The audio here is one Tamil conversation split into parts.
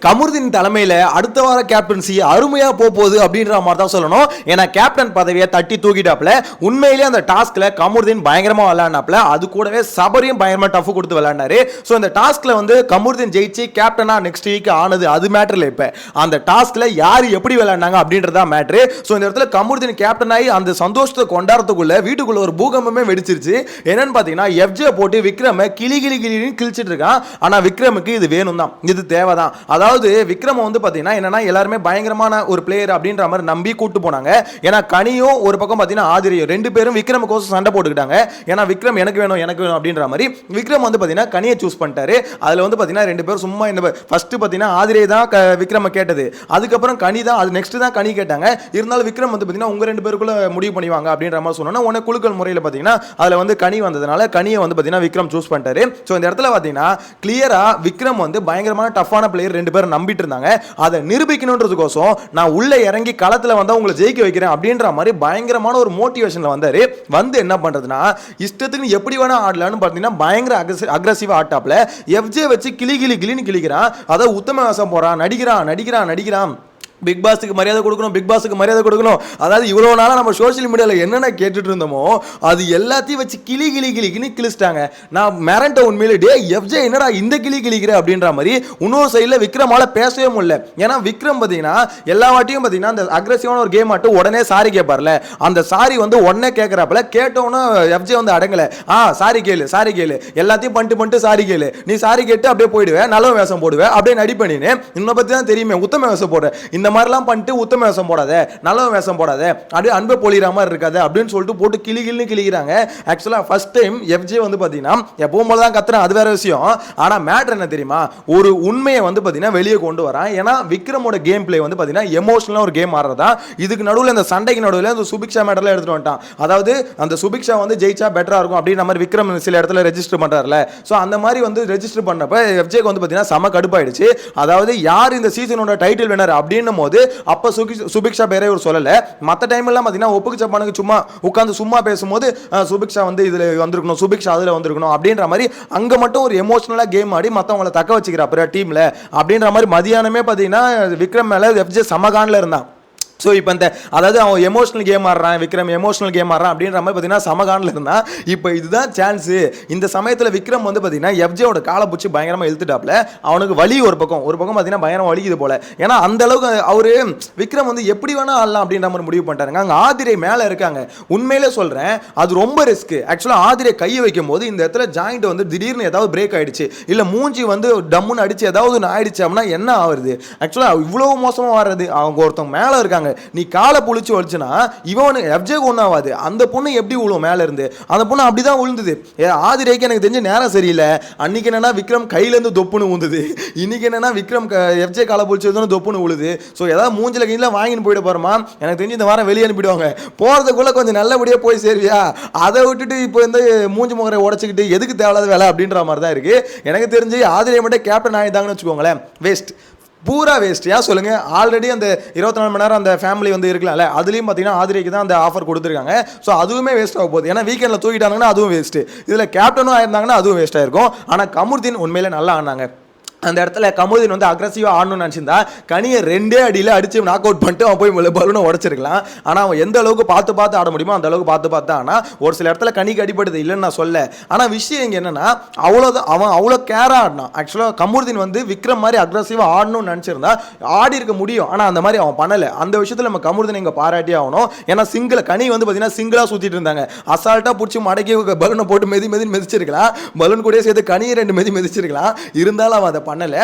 கமருதீன் தலைமையில அடுத்த வார கேப்டன்சி அருமையா போகுது அப்படின்ற மாதிரி தான் சொல்லணும். ஏன்னா கேப்டன் பதவியை தட்டி தூக்கிட்டாப்ல. உண்மையிலேயே அந்த டாஸ்க்ல கமருதீன் பயங்கரமா விளையாடினாப்ல. அது கூடவே சபரியும் பயங்கரமா டஃப் கொடுத்து விளையாடினாரு. ஸோ இந்த டாஸ்க்ல வந்து கமருதீன் ஜெயிச்சு கேப்டனா நெக்ஸ்ட் வீக் ஆனது அது மேட்டர் இல்லை. இப்ப அந்த டாஸ்க்ல யார் எப்படி விளையாடினாங்க அப்படின்றதா மேட்ரு. ஸோ இந்த இடத்துல கமருதீன் கேப்டன் ஆகி அந்த சந்தோஷத்தை கொண்டாடுறதுக்குள்ள வீட்டுக்குள்ள ஒரு பூகம்பமே வெடிச்சிருச்சு. என்னன்னு பாத்தீங்கன்னா எஃப்ஜே போட்டு விக்ரம கிளி கிளி கிளின்னு கிழிச்சிட்டு இருக்கான். ஆனா விக்ரமுக்கு இது வேணும் தான், இது தேவைதான். அதாவது விக்ரம் வந்து பாத்தீங்கன்னா என்னன்னா எல்லாருமே பயங்கரமான ஒரு பிளேயர் அப்படின்ற மாதிரி நம்பி கூட்டு போனாங்க. ஏன்னா கனியும் ஒரு பக்கம் பாத்தீங்கன்னா ஆதிரியும் ரெண்டு பேரும் விக்ரமுக்கு சண்டை போட்டுக்கிட்டாங்க. ஏன்னா விக்ரம் எனக்கு வேணும் அப்படின்ற மாதிரி விக்ரம் வந்து பாத்தீங்கன்னா கனியை சூஸ் பண்ணிட்டாரு. அதுல வந்து பாத்தீங்கன்னா ரெண்டு பேரும் சும்மா இந்த ஃபர்ஸ்ட் பாத்தீங்கன்னா ஆதிரியை தான் விக்ரம கேட்டது, அதுக்கப்புறம் கனி தான், அது நெக்ஸ்ட் தான் கனி கேட்டாங்க. இருந்தாலும் விக்ரம் வந்து பாத்தீங்கன்னா உங்க ரெண்டு பேருக்குள்ள முடிவு பண்ணிவாங்க அப்படின்ற மாதிரி சொன்னா உடனே குழுக்கள் முறையில் பாத்தீங்கன்னா அதுல வந்து கனி வந்ததுனால கனியை வந்து பாத்தீங்கன்னா விக்ரம் சூஸ் பண்ணிட்டாரு. ஸோ இந்த இடத்துல பாத்தீங்கன்னா கிளியரா விக்ரம் வந்து பயங்கரமான டஃப்பான பிளேயர் ரெண்டு பேரும் நம்பிட்டு இருந்தாங்க. அதை நிரூபிக்கணும்ன்றதுக்கோசம் நான் உள்ள இறங்கி களத்துல வந்தா உங்களை ஜெயிக்க வைக்கிறேன் அப்படின்ற மாதிரி பயங்கரமான ஒரு மோட்டிவேஷன்ல வந்தாரு. வந்து என்ன பண்றதுன்னா இஷ்டத்துக்கு எப்படி வேணா ஆடலான்னு பார்த்தீங்கன்னா பயங்கர அக்ரெசிவா ஆட்டாப்ல எஃப்ஜே வச்சு கிளி கிளி கிளின்னு கிளிக்கிறான். அதாவது உத்தம வேஷம் போறான், நடிக்கிறான். பிக் பாஸுக்கு மரியாதை கொடுக்கணும். அதாவது இவ்வளவு நாளா நம்ம சோசியல் மீடியால என்னென்ன கேட்டுட்டு இருந்தோமோ அது எல்லாத்தையும் வச்சு கிளி கிழிச்சிட்டாங்க. நான் மிரண்ட உண்மையிலே டே எஃப்ஜே என்னடா இந்த கிளி கிழிக்கிற அப்படின்ற மாதிரி. இன்னொரு சைடில் விக்ரமால பேசவே முடியல. ஏன்னா விக்ரம் பார்த்தீங்கன்னா எல்லா வாட்டியும் பார்த்தீங்கன்னா அந்த அக்ரெசிவான ஒரு கேம் ஆட்டு உடனே சாரி கேட்பார்ல, அந்த சாரி வந்து உடனே கேட்கறாப்புல. கேட்டோன்னா எஃப்ஜே வந்து அடங்கல. சாரி கேளு எல்லாத்தையும் பண்ணிட்டு சாரி கேளு, நீ சாரி கேட்டு அப்படியே போயிடுவேன், நல்ல வேஷம் போடுவேன் அப்படியே நடிப்பேன்னு. இன்னும் பத்தி தான் தெரியுமே உத்தம வேஷம் போடுற, இந்த மாதிரிலாம் பண்ணிட்டு உத்தம வேஷம் போடாத, நல்ல வேஷம் போடாத, அப்படியே அன்பை பொழிகிற மாதிரி இருக்காது அப்படின்னு சொல்லிட்டு போட்டு கிளிக்கிறாங்க. ஆக்சுவலா ஃபர்ஸ்ட் டைம் எஃப்ஜே வந்து பாத்தீங்கன்னா எப்பவும் போல தான் கத்துறான், அது வேற விஷயம். ஆனா மேட்டர் என்ன தெரியுமா, ஒரு உண்மையை வந்து பாத்தீங்கன்னா வெளியே கொண்டு வரான். ஏன்னா விக்ரமோட கேம் பிளே வந்து பாத்தீங்கன்னா எமோஷனலா ஒரு கேம் ஆடுறதா. இதுக்கு நடுவில் இந்த சண்டைக்கு நடுவில் அந்த சுபிக்ஷா மேட்டர்ல எடுத்துட்டு வந்துட்டான். அதாவது அந்த சுபிக்ஷா வந்து ஜெயிச்சா பெட்டரா இருக்கும் அப்படின்ற மாதிரி விக்ரம் சில இடத்துல ரெஜிஸ்டர் பண்றாருல. சோ அந்த மாதிரி வந்து ரெஜிஸ்டர் பண்ணப்ப எஃப்ஜேக்கு வந்து பாத்தீங்கன்னா செம கடுப்பாயிடுச்சு. அதாவது யார் இந்த சீசனோட டைட்டில் வினர் அப்படின்னு போது அப்ப சுபிக்ஷா பேரே ஒரு சொல்லல. மத்த டைம் எல்லாம் பாத்தீங்கன்னா ஒப்புக்கு சப்பானுக்கு சும்மா உட்கார்ந்து சும்மா பேசும்போது சுபிக்ஷா வந்து இதுல வந்திருக்கணும், சுபிக்ஷா அதுல வந்திருக்கணும் அப்படின்ற மாதிரி அங்க மட்டும் ஒரு எமோஷனலா கேம் ஆடி மத்தவங்களை தக்க வச்சுக்கிறாப்புற டீம்ல அப்படின்ற மாதிரி. மதியானமே பாத்தீங்கன்னா விக்ரம் மேல எஃப்ஜே சமகான்ல இருந்தான். ஸோ இப்போ இந்த அதாவது அவன் எமோஷனல் கேம் ஆடுறான், விக்ரம் எமோஷனல் கேம் ஆடுறான் அப்படின்ற மாதிரி பார்த்தீங்கன்னா சமகானில் இருந்தான். இப்போ இதுதான் சான்ஸு. இந்த சமயத்தில் விக்ரம் வந்து பார்த்தீங்கன்னா எஃப்ஜேவோட காலை பிடிச்சி பயங்கரமாக இழுத்துட்டாப்ல. அவனுக்கு வலி ஒரு பக்கம் பார்த்தீங்கன்னா பயங்கரம் வலிக்குது போல. ஏன்னா அந்த அளவுக்கு அவரு விக்ரம் வந்து எப்படி வேணா ஆடலாம் அப்படின்ற மாதிரி முடிவு பண்ணிட்டாருங்க. அங்கே ஆதிரை மேலே இருக்காங்க. உண்மையிலே சொல்கிறேன் அது ரொம்ப ரிஸ்க். ஆக்சுவலாக ஆதிரை கையை வைக்கும் போது இந்த இடத்துல ஜாயிண்ட் வந்து திடீர்னு ஏதாவது பிரேக் ஆயிடுச்சு, இல்லை மூஞ்சி வந்து டம்முன்னு அடிச்சு ஏதாவது ஒன்று ஆயிடுச்சு அப்படின்னா என்ன ஆகுது? ஆக்சுவலாக இவ்வளோ மோசமாக வர்றது. அவங்க ஒருத்தவங்க மேலே இருக்காங்க, நீ காலை புளிச்சு வலிச்சுனா இவன் எஃப்ஜே ஒன்றாவாது. அந்த பொண்ணு எப்படி விழுவும் மேல இருந்து? அந்த பொண்ணு அப்படிதான் விழுந்தது. ஆதிரைக்கு எனக்கு தெரிஞ்ச நேரம் சரியில்லை. அன்னைக்கு என்னன்னா விக்ரம் கையிலேருந்து தொப்புன்னு ஊந்துது, இன்னைக்கு என்னன்னா விக்ரம் எஃப்ஜே காலை புளிச்சு தொப்புன்னு விழுது. ஸோ ஏதாவது மூஞ்சில கையில வாங்கின்னு போயிட போறோமா? எனக்கு தெரிஞ்சு இந்த வாரம் வெளியே அனுப்பிடுவாங்க. போறதுக்குள்ள கொஞ்சம் நல்லபடியா போய் சேருவியா? அதை விட்டுட்டு இப்போ வந்து மூஞ்சி முகரை உடச்சிக்கிட்டு எதுக்கு தேவையில்லாத வேலை அப்படின்ற மாதிரி தான் இருக்கு. எனக்கு தெரிஞ்சு ஆதிரை மட்டும் கேப்டன் ஆகிட்டாங்கன்னு வச்சுக்கோங்களேன், வேஸ்ட், பூரா வேஸ்ட். ஏன் சொல்லுங்க, ஆல்ரெடி அந்த 24 மணி நேரம் அந்த ஃபேமிலி வந்து இருக்கலாம்ல, அதுலேயும் பார்த்தீங்கன்னா ஆதிரைக்கு தான் அந்த ஆஃபர் கொடுத்துருக்காங்க. ஸோ அதுவுமே வேஸ்ட் ஆக போகுது. ஏன்னா வீக்கெண்டில் தூக்கிட்டாங்கன்னா அதுவும் வேஸ்ட், இதில் கேப்டனும் ஆயிருந்தாங்கன்னா அதுவும் வேஸ்ட் ஆயிருக்கும். ஆனால் கமருதீன் உண்மையிலே நல்லா ஆனாங்க. அந்த இடத்துல கமருதீன் வந்து அக்ரெசிவா ஆடணும்னு நினச்சிருந்தா கனியை 2 அடியில் அடிச்சு நாக் அவுட் பண்ணிட்டு அவன் போய் பலூனை உடச்சிருக்கலாம். ஆனால் அவன் எந்த அளவுக்கு பார்த்து ஆட முடியுமோ அந்த அளவுக்கு பார்த்து ஆனால் ஒரு சில இடத்துல கனிக்கு அடிப்படுது இல்லைன்னு நான் சொல்ல. ஆனால் விஷயம் இங்கே என்னன்னா அவ்வளோதான், அவன் அவ்வளோ கேராக ஆடினான். ஆக்சுவலாக கமருதீன் வந்து விக்ரம் மாதிரி அக்ரெசிவாக ஆடணும்னு நினச்சிருந்தா ஆடி இருக்க முடியும். ஆனால் அந்த மாதிரி அவன் பண்ணலை. அந்த விஷயத்தில் நம்ம கமருதீன் இங்கே பாராட்டி ஆகணும். ஏன்னா கனி வந்து பார்த்தீங்கன்னா சிங்கிளாக சுற்றிட்டு இருந்தாங்க. அசால்ட்டாக பிடிச்சி மடக்கி பலூனை போட்டு மிதிச்சிருக்கலாம். பலூன் கூட சேர்த்து கனியை 2 மிதிச்சிருக்கலாம். இருந்தாலும் அவன் அதை பண்ணல.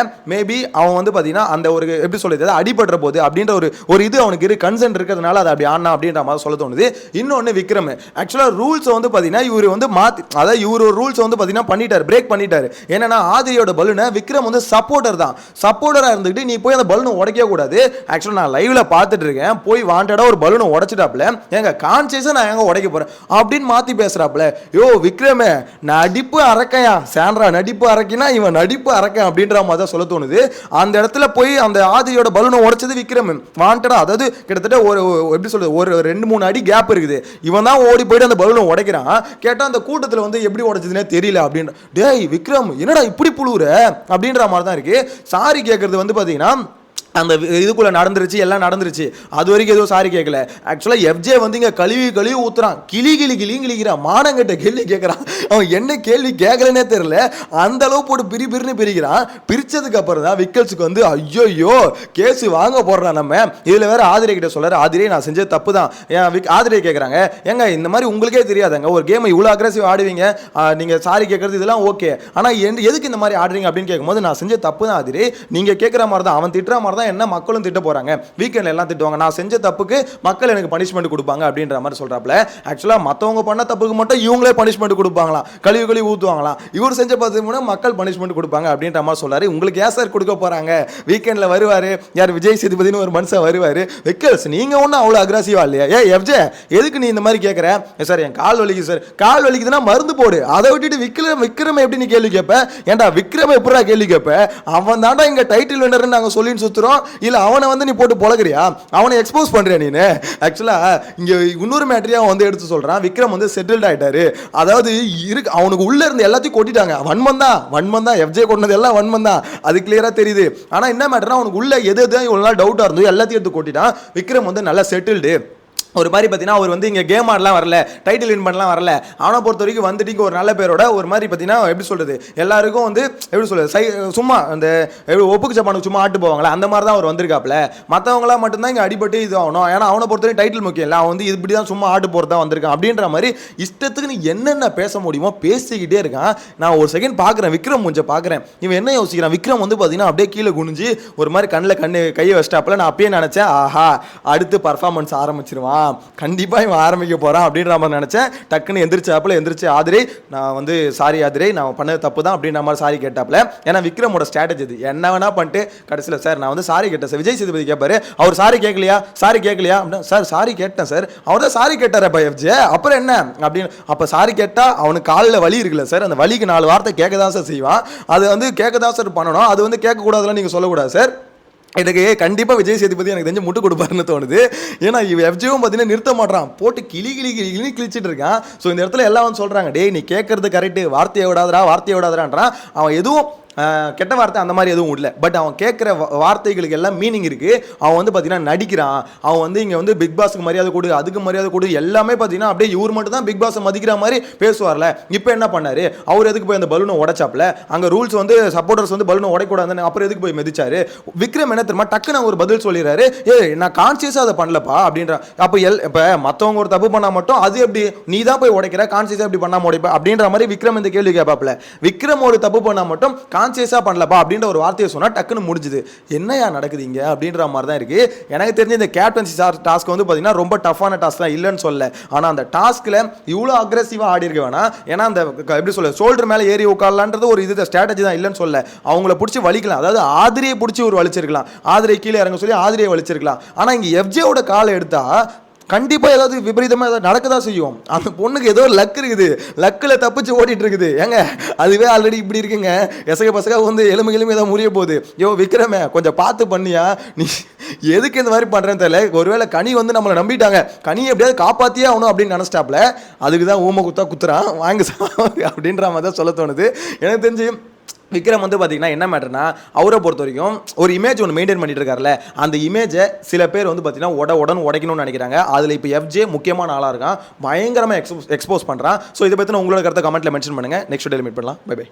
மேபி அவன் வந்து பாத்தீங்கன்னா அந்த ஒரு எப்படி சொல்றது அடிபடுற போது அப்படின்ற ஒரு இது அவனுக்கு இரு கன்சென்ட் இருக்கிறதுனால அதை அப்படி ஆனா அப்படின்ற மாதிரி சொல்ல தோணுது. இன்னொன்னு விக்ரம் ஆக்சுவலா ரூல்ஸ் வந்து பாத்தீங்கன்னா இவரு வந்து மாத்தி, அதாவது இவரு ஒரு ரூல்ஸ் வந்து பாத்தீங்கன்னா பண்ணிட்டாரு, பிரேக் பண்ணிட்டாரு. என்னன்னா ஆதிரியோட பலூனை விக்ரம் வந்து சப்போர்ட்டரா இருந்துட்டு நீ போய் அந்த பலூனை உடைக்க கூடாது. ஆக்சுவலா நான் லைவ்ல பார்த்துட்டு இருக்கேன், போய் வாண்டடா ஒரு பலூனை உடைச்சிட்டாப்ல, எங்க கான்சியஸா நான் எங்க உடைக்க போறேன் அப்படின்னு மாத்தி பேசுறாப்ல. யோ விக்ரமே நடிப்பு அரக்கையா, சாண்ட்ரா நடிப்பு அரக்கினா இவன் நடிப்பு அரக்கன் அப்படின்ற அப்படின்ற மாதிரி தான் சொல்ல தோணுது. அந்த இடத்துல போய் அந்த ஆதிரியோட பலூனை உடைச்சது விக்ரம் வாண்டடா. அதாவது கிட்டத்தட்ட ஒரு எப்படி சொல்றது, ஒரு 2-3 அடி கேப் இருக்குது. இவன் தான் ஓடி போயிட்டு அந்த பலூனை உடைக்கிறான். கேட்டா அந்த கூட்டத்தில் வந்து எப்படி உடைச்சதுன்னே தெரியல அப்படின்னு. டேய் விக்ரம் என்னடா இப்படி புழுவுற அப்படின்ற மாதிரி தான் இருக்கு. சாரி கேட்கறது வந்து பார்த்தீங்கன்னா அந்த இதுக்குள்ள நடந்துருச்சு, எல்லாம் நடந்துருச்சு, அது வரைக்கும் எதுவும் சாரி கேட்கல. ஆக்சுவலாக எஃப்ஜே வந்து இங்கே கழுவி ஊத்துறான், கிளிக்கிறான், மானங்கிட்ட கேள்வி கேட்குறான். அவன் என்ன கேள்வி கேட்கலன்னே தெரியல, அந்த அளவு போட்டு பிரின்னு பிரிக்கிறான். பிரிச்சதுக்கு அப்புறம் தான் விக்கல்ஸுக்கு வந்து ஐயோ கேஸ் வாங்க போடுறான். நம்ம இதில் வேற ஆதிரை கிட்ட சொல்றாரு, ஆதிரை நான் செஞ்ச தப்பு தான். ஆதிரை கேட்குறாங்க, ஏங்க இந்த மாதிரி உங்களுக்கே தெரியாதாங்க ஒரு கேமை இவ்வளோ அக்ரெசிவ் ஆடுவீங்க, நீங்கள் சாரி கேட்கறது இதெல்லாம் ஓகே, ஆனால் எதுக்கு இந்த மாதிரி ஆடுறீங்க அப்படின்னு கேட்கும்போது நான் செஞ்ச தப்பு தான் ஆதிரை, நீங்கள் கேட்குற மாதிரி தான், அவன் திட்டுற மாதிரி என்ன மக்களும் திட்ட போறாங்க, வீக்கெண்ட்ல எல்லாம் திட்டுவாங்க, நான் செஞ்ச தப்புக்கு மக்கள் எனக்கு பனிஷ்மெண்ட் கொடுப்பாங்க அப்படின்ற மாதிரி சொல்றாப்ல. ஆக்சுவலா மத்தவங்க பண்ண தப்புக்கு மட்டும் இவங்களே பனிஷ்மெண்ட் கொடுப்பாங்களாம், கழுவி ஊத்துவாங்களாம். இவர் செஞ்ச தப்புக்கு மக்கள் பனிஷ்மெண்ட் கொடுப்பாங்க அப்படின்ற மாதிரி சொல்றாரு. உங்களுக்கு ஏன் சார் கொடுக்க போறாங்க, வீக்கெண்ட்ல வருவாரு யார் விஜய் சேதுபதினு ஒரு மனுஷன் வருவாரு. விக்கல்ஸ் நீங்க ஒன்னும் அவ்வளவு அக்ரெசிவா இல்லையா, எஃப்ஜே எதுக்கு நீ இந்த மாதிரி கேட்கற, சார் என் கால் வலிக்குது சார், கால் வலிக்குதுன்னா மருந்து போடு, அதை விட்டுட்டு விக்ரம் எப்படி நீ கேள்வி கேட்ப, ஏன்டா விக்ரம் எப்படா கேள்வி கேட்ப, அவன் தாண்டா இங்க டைட்டில் வின்னர்னு நாங்க சொல்லின்னு சுத்துறோம், இல்ல அவனை வந்து நீ போட்டு பொழக்கிறியா, அவனை எக்ஸ்போஸ் பண்றியா நீனு. ஆக்சுவலா இங்க இன்னொரு மேட்டரியா வந்து எடுத்து சொல்றான், விக்ரம் வந்து செட்டில்ட் ஆயிட்டாரு, அதாவது அவனுக்கு உள்ள இருந்து எல்லாத்தையும் கொட்டிட்டாங்க, வன்மம் தான் எஃப்ஜே கொண்டது எல்லாம் வன்மம் தான், அது கிளியரா தெரியுது. ஆனா என்ன மேட்டர்னா அவனுக்கு உள்ள எது இவ்வளவு நாள் டவுட்டா இருந்தோ எல்லாத்தையும் எடுத்து கொட்டிட்டான். விக்ரம் வந்து நல்லா செட்டில்டு, ஒரு மாதிரி பார்த்தீங்கன்னா அவர் வந்து இங்கே கேம் ஆடலாம் வரல, டைட்டில் வின் பண்ணலாம் வரல, அவனை பொறுத்த வரைக்கும் வந்துட்டு இங்கே ஒரு நல்ல பேரோட ஒரு மாதிரி பார்த்தீங்கன்னா எப்படி சொல்கிறது, எல்லாருக்கும் வந்து எப்படி சொல்கிறது, சும்மா அந்த ஒப்புக்கு சப்பானுக்கு சும்மா ஆட்டு போவாங்களே அந்த மாதிரி தான் அவர் வந்திருக்காப்ல. மற்றவங்களாம் மட்டும்தான் இங்கே அடிபட்டு இது ஆகணும், ஏன்னா அவனை பொறுத்த வரைக்கும் டைட்டில் முக்கியம் இல்லை, அவன் வந்து இப்படி தான் சும்மா ஆட்டு போகிறது தான் வந்திருக்கான் அப்படின்ற மாதிரி இஷ்டத்துக்கு நீ என்னென்ன பேச முடியுமோ பேசிக்கிட்டே இருக்கான். நான் ஒரு செகண்ட் பார்க்குறேன், விக்ரம் கொஞ்சம் பார்க்குறேன், இவன் என்ன யோசிக்கிறான், விக்ரம் வந்து பார்த்தீங்கன்னா அப்படியே கீழே குனிஞ்சு ஒரு மாதிரி கண்ணில் கையை வச்சிட்டாப்புல. நான் அப்பயே நினச்சேன், ஆஹா அடுத்து பர்ஃபார்மன்ஸ் ஆரம்பிச்சிருவான், கண்டிப்பா இவன் ஆரம்பிக்க போறான் அப்படின்ற மாதிரி நினைச்சேன். டக்குன்னு எந்திரிச்சு ஆதிரை நான் வந்து சாரி ஆதிரை நான் பண்ணது தப்பு தான் அப்படின்ற மாதிரி சாரி கேட்டாப்ல. ஏன்னா விக்ரமோட ஸ்ட்ராட்டஜி இது, என்ன வேணா பண்ணிட்டு கடைசியில் சார் நான் வந்து சாரி கேட்டேன் சார், விஜய் சேதுபதி கேட்பாரு, அவர் சாரி கேட்கலையா அப்படின்னா சார் சாரி கேட்டேன் சார், அவர் தான் சாரி கேட்டார் எஃப்ஜே, அப்புறம் என்ன அப்படின்னு. அப்போ சாரி கேட்டா அவனுக்கு காலில் வலி இருக்குல்ல சார், அந்த வலிக்கு 4 வார்த்தை கேட்க தான் சார் செய்வான், அது வந்து கேட்க தான் சார் பண்ணணும், அது வந்து கேட்கக்கூடாதுலாம் நீங்கள் சொல்லக்கூடாது சார். எனக்கு கண்டிப்பாக விஜய் சேதுபதி எனக்கு தெரிஞ்சு முட்டு கொடுப்பாருன்னு தோணுது. ஏன்னா எஃப்ஜேவும் பார்த்தீங்கன்னா நிறுத்த மாட்டான், போட்டு கிழிச்சிட்டு இருக்கான். ஸோ இந்த இடத்துல எல்லாம் வந்து சொல்கிறாங்க, டேய் நீ கேட்கறது கரெக்டு, வார்த்தையை விடாதரான்றான். அவன் எதுவும் கெட்ட வார்த்தை அந்த மாதிரி எதுவும் இல்லை, பட் அவன் கேட்குற வார்த்தைகளுக்கு எல்லாம் மீனிங் இருக்குது. அவன் வந்து பார்த்தீங்கன்னா நடிக்கிறான், அவன் வந்து இங்கே வந்து பிக் பாஸுக்கு மரியாதை கொடு, அதுக்கு மரியாதை கொடு, எல்லாமே பார்த்தீங்கன்னா அப்படியே இவர் மட்டும் தான் பிக் பாஸை மதிக்கிற மாதிரி பேசுவார்ல. இப்போ என்ன பண்ணாரு அவர், எதுக்கு போய் அந்த பலூனை உடைச்சாப்ல, அங்கே ரூல்ஸ் வந்து சப்போர்ட்டர்ஸ் வந்து பலூனை உடைக்கூடாதுன்னு, அப்புறம் எதுக்கு போய் மிதிச்சாரு. விக்ரம் என்ன தெரியுமா டக்குன்னு ஒரு பதில் சொல்லிடுறாரு, நான் கான்சியஸாக அதை பண்ணலப்பா அப்படின்ற. அப்போ இப்போ மற்றவங்க ஒரு தப்பு பண்ணால் மட்டும் அது எப்படி நீ தான் போய் உடைக்கிற, கான்சியஸாக எப்படி பண்ணாமல் உடைப்ப அப்படின்ற மாதிரி விக்ரம் இந்த கேள்வி கேட்பாப்ல. விக்ரம் ஒரு தப்பு பண்ணால் மட்டும் கான்சியஸா பண்ணலப்பா அப்படின்ற ஒரு வார்த்தையை சொன்னா டக்குன்னு முடிஞ்சுது. என்னையா நடக்குது இங்க அப்படின்ற மாதிரி தான் இருக்கு. எனக்கு தெரிஞ்ச இந்த கேப்டன்சி டாஸ்க் வந்து பாத்தீங்கன்னா ரொம்ப டஃப்பான டாஸ்க் தான் இல்லைன்னு சொல்ல, ஆனா அந்த டாஸ்க்ல இவ்வளோ அக்ரெசிவா ஆடி இருக்க வேணாம். ஏன்னா அந்த எப்படி சொல்ல ஷோல்டர் மேலே ஏறி உட்காரலான்றது ஒரு இது ஸ்ட்ராட்டஜி தான் இல்லைன்னு சொல்ல, அவங்கள பிடிச்சி வலிக்கலாம், அதாவது ஆதிரியை பிடிச்சி ஒரு வலிச்சிருக்கலாம், ஆதிரை கீழே இறங்க சொல்லி ஆதிரியை வலிச்சிருக்கலாம். ஆனா இங்க எஃப்ஜேவோட காலை எடுத்தா கண்டிப்பாக ஏதாவது விபரீதமாக ஏதாவது நடக்கதான் செய்யும். அந்த பொண்ணுக்கு ஏதோ லக் இருக்குது, லக்கில் தப்பிச்சு ஓடிட்டு இருக்குது. ஏங்க அதுவே ஆல்ரெடி இப்படி இருக்குங்க, பசங்க வந்து எலும்பு ஏதாவது முறிய போகுது. விக்ரமே கொஞ்சம் பார்த்து பண்ணியா, நீ எதுக்கு இந்த மாதிரி பண்ணுறேன்னு தெரியல. ஒருவேளை கனி வந்து நம்மளை நம்பிட்டாங்க, கனியை எப்படியாவது காப்பாற்றியே ஆகணும் அப்படின்னு நினச்சிட்டாப்ல, அதுக்கு தான் ஊமை குத்துறான் வாங்க அப்படின்ற மாதிரி தான் சொல்ல தோணுது. எனக்கு தெரிஞ்சு விக்ரம் வந்து பார்த்தீங்கன்னா என்ன மேட்டர்னா, அவரை பொறுத்த வரைக்கும் ஒரு இமேஜ் ஒன்று மெயின்டைன் பண்ணிட்டு இருக்காருல்ல, அந்த இமேஜை சில பேர் வந்து பார்த்தீங்கன்னா உடனே உடைக்கணும்னு நினைக்கிறாங்க. அதில் இப்போ எஃப்ஜே முக்கியமான ஆளாக இருக்கான், பயங்கரமாக எக்ஸ்போஸ் பண்ணுறான். ஸோ இதை பற்றி உங்களோட கருத்தை கமெண்ட்டில் மென்ஷன் பண்ணுங்கள். நெக்ஸ்ட் டே மீட் பண்ணலாம். Bye by.